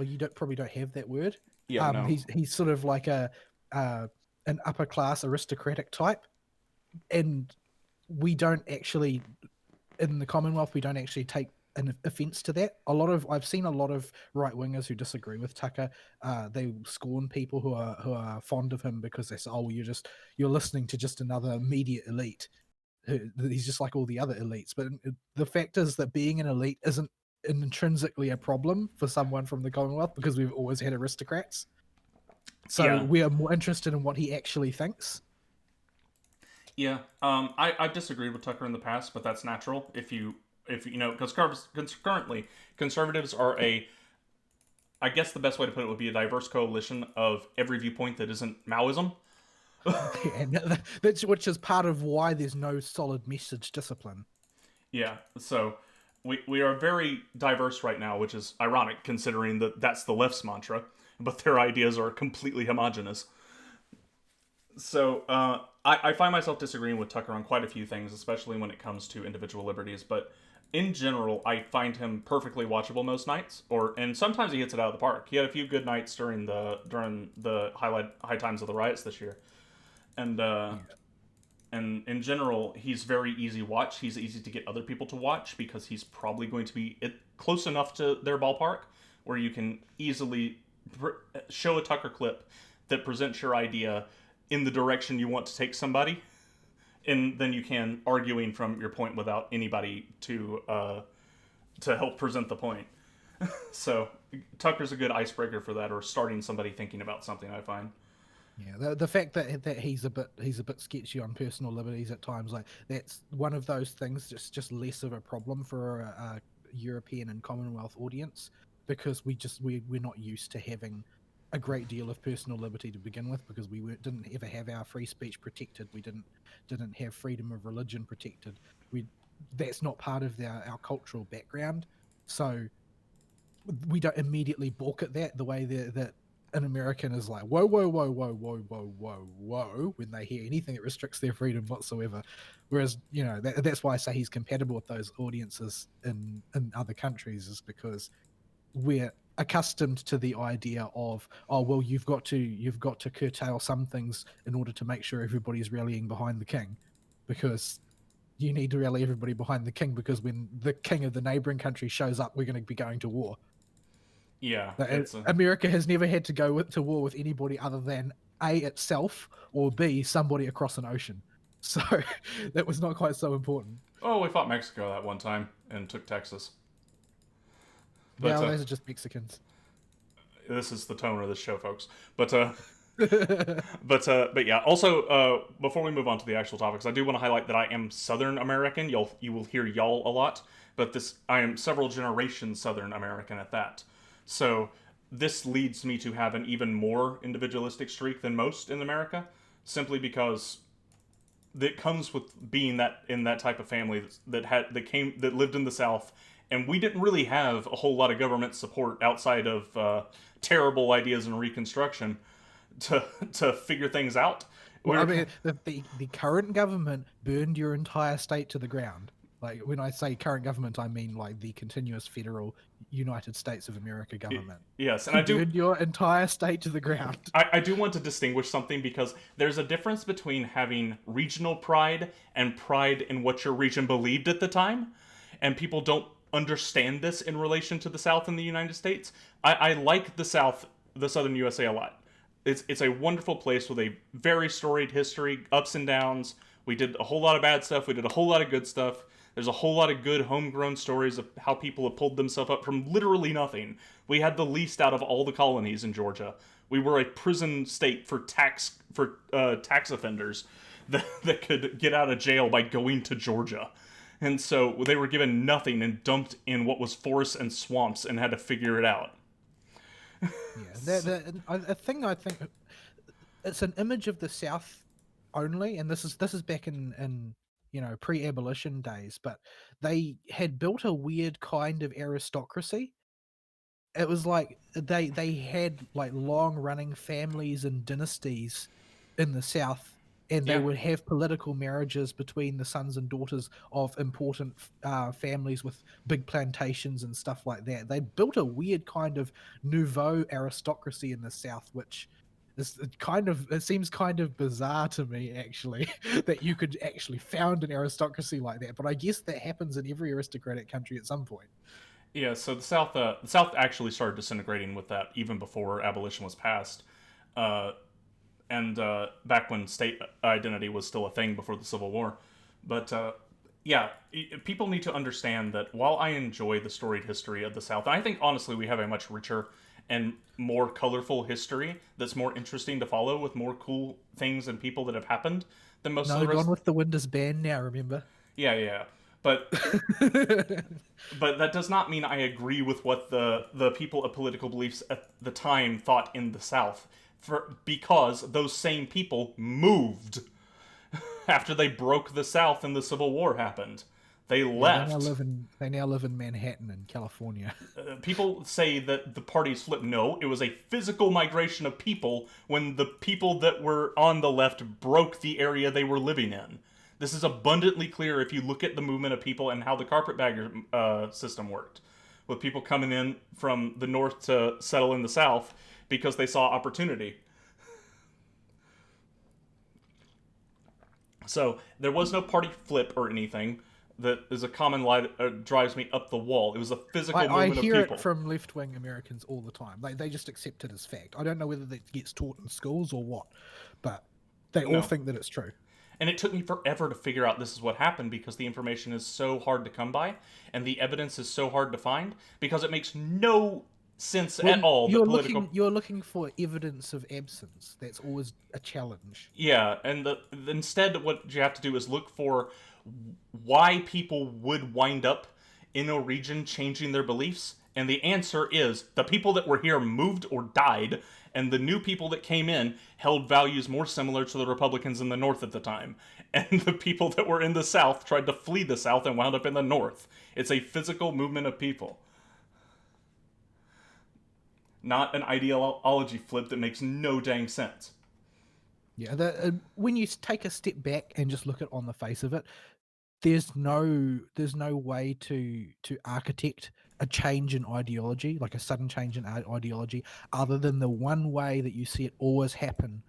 You probably don't have that word.
yeah, no,
He's sort of like a an upper class aristocratic type, and we don't actually in the Commonwealth we don't actually take an offense to that. I've seen a lot of right wingers who disagree with Tucker. They scorn people who are fond of him because they say, "Oh, you're listening to just another media elite. He's just like all the other elites." But the fact is that being an elite isn't intrinsically a problem for someone from the Commonwealth because we've always had aristocrats. So
yeah,
we are more interested in what he actually thinks.
yeah. I've disagreed with Tucker in the past, but that's natural. If you know, because currently conservatives are a, I guess the best way to put it would be a diverse coalition of every viewpoint that isn't Maoism.
And that's which is part of why there's no solid message discipline.
Yeah, so we are very diverse right now, which is ironic considering that that's the left's mantra, but their ideas are completely homogenous. So I find myself disagreeing with Tucker on quite a few things, especially when it comes to individual liberties. But in general, I find him perfectly watchable most nights, and sometimes he hits it out of the park. He had a few good nights during the high times of the riots this year, and
Yeah.
and in general, he's very easy watch. He's easy to get other people to watch because he's probably going to be close enough to their ballpark where you can easily show a Tucker clip that presents your idea in the direction you want to take somebody, and then you can arguing from your point without anybody to help present the point. So Tucker's a good icebreaker for that, or starting somebody thinking about something. I find.
Yeah, the fact that he's a bit sketchy on personal liberties at times, like that's one of those things. Just less of a problem for a European and Commonwealth audience because we're not used to having a great deal of personal liberty to begin with because didn't ever have our free speech protected. We didn't have freedom of religion protected. We That's not part of our cultural background, so we don't immediately balk at that the way that an American is like, whoa, whoa, whoa, whoa, whoa, whoa, whoa, whoa, when they hear anything that restricts their freedom whatsoever. Whereas, that's why I say he's compatible with those audiences in other countries, is because we're accustomed to the idea of, oh, well, you've got to curtail some things in order to make sure everybody's rallying behind the king, because you need to rally everybody behind the king because when the king of the neighboring country shows up, we're going to be going to war.
Yeah, it's a
America has never had to go to war with anybody other than A, itself, or B, somebody across an ocean. So that was not quite so important.
oh, we fought Mexico that one time and took Texas. But
Yeah, those are just Mexicans.
this is the tone of this show, folks. But But yeah. Also, before we move on to the actual topics, I do want to highlight that I am Southern American. You will hear y'all a lot, but this I am several generations Southern American at that. So this leads me to have an even more individualistic streak than most in America, simply because that comes with being that in that type of family that lived in the South, and we didn't really have a whole lot of government support outside of terrible ideas and Reconstruction to to figure things out.
Well, I
We're
mean, the current government burned your entire state to the ground. Like when I say current government, I mean like the continuous federal United States of America government.
yes, and I do
Burned your entire state to the ground.
I do want to distinguish something because there's a difference between having regional pride and pride in what your region believed at the time, and people don't understand this in relation to the South in the United States. I like the South, the Southern USA a lot. It's a wonderful place with a very storied history, ups and downs. We did a whole lot of bad stuff. We did a whole lot of good stuff. There's a whole lot of good homegrown stories of how people have pulled themselves up from literally nothing. We had the least out of all the colonies in Georgia. We were a prison state for tax offenders that could get out of jail by going to Georgia. And so they were given nothing and dumped in what was forests and swamps and had to figure it out.
Yeah, a thing I think it's an image of the South only, and this is back in pre-abolition days, but they had built a weird kind of aristocracy. It was like they had like long running families and dynasties in the South, and they
Yeah.
would have political marriages between the sons and daughters of important families with big plantations and stuff like that. They built a weird kind of nouveau aristocracy in the South, which is it seems kind of bizarre to me actually that you could actually found an aristocracy like that. But I guess that happens in every aristocratic country at some point.
Yeah, so the South actually started disintegrating with that even before abolition was passed, uh, and back when state identity was still a thing before the Civil War. But yeah, people need to understand that while I enjoy the storied history of the South, and I think honestly we have a much richer and more colorful history that's more interesting to follow with more cool things and people that have happened than most of
No,
the rest.
Gone with the Wind is banned now, remember?
Yeah, yeah, but but that does not mean I agree with what the people of political beliefs at the time thought in the South, because those same people moved after they broke the South and the Civil War happened. They
Yeah,
left.
they now live in Manhattan in California.
People say that the parties flipped. No, it was a physical migration of people when the people that were on the left broke the area they were living in. This is abundantly clear if you look at the movement of people and how the carpetbagger system worked, with people coming in from the north to settle in the south because they saw opportunity. So there was no party flip or anything. That is a common lie that drives me up the wall. It was a physical
I
movement of
hear
people.
it from left wing Americans all the time. They just accept it as fact. I don't know whether that gets taught in schools or what, but they all
No.
think that it's true.
And it took me forever to figure out this is what happened because the information is so hard to come by and the evidence is so hard to find because it makes no sense at all that political.
You're looking for evidence of absence. That's always a challenge.
Yeah, and instead, what you have to do is look for why people would wind up in a region changing their beliefs. And the answer is the people that were here moved or died, and the new people that came in held values more similar to the Republicans in the North at the time. And the people that were in the South tried to flee the South and wound up in the North. It's a physical movement of people, not an ideology flip that makes no dang sense.
Yeah, when you take a step back and just look at on the face of it, there's no way to architect a change in ideology, like a sudden change in ideology, other than the one way that you see it always happen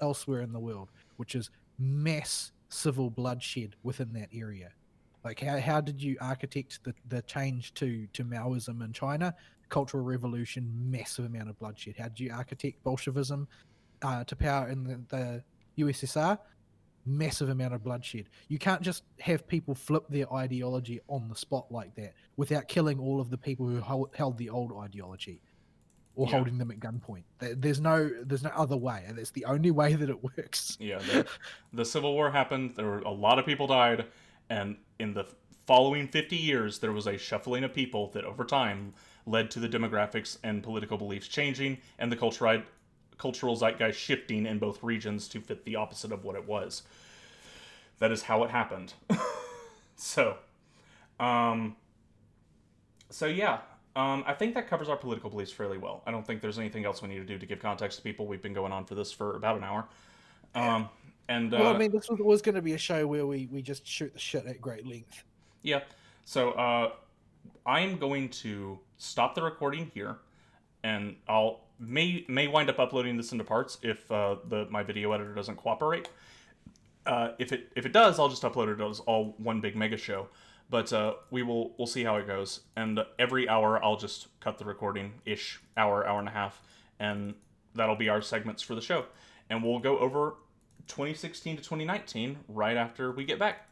elsewhere in the world, which is mass civil bloodshed within that area. Like how did you architect the change to Maoism in China? Cultural revolution, massive amount of bloodshed. How did you architect Bolshevism to power in the USSR? Massive amount of bloodshed. You can't just have people flip their ideology on the spot like that without killing all of the people who held the old ideology. or
Yeah.
holding them at gunpoint. There's no other way, and it's the only way that it works.
Yeah, the Civil War happened. There were a lot of people died, and in the following 50 years, there was a shuffling of people that over time led to the demographics and political beliefs changing, and the cultural zeitgeist shifting in both regions to fit the opposite of what it was. That is how it happened. So, um, so yeah, I think that covers our political beliefs fairly well. I don't think there's anything else we need to do to give context to people. We've been going on for this for about an hour. Um, and
Well, I mean, this was going to be a show where we just shoot the shit at great length.
yeah, so I'm going to stop the recording here, and I'll may wind up uploading this into parts if my video editor doesn't cooperate. If it does, I'll just upload it as all one big mega show. But we'll see how it goes. And every hour I'll just cut the recording ish hour and a half, and that'll be our segments for the show. And we'll go over 2016 to 2019 right after we get back.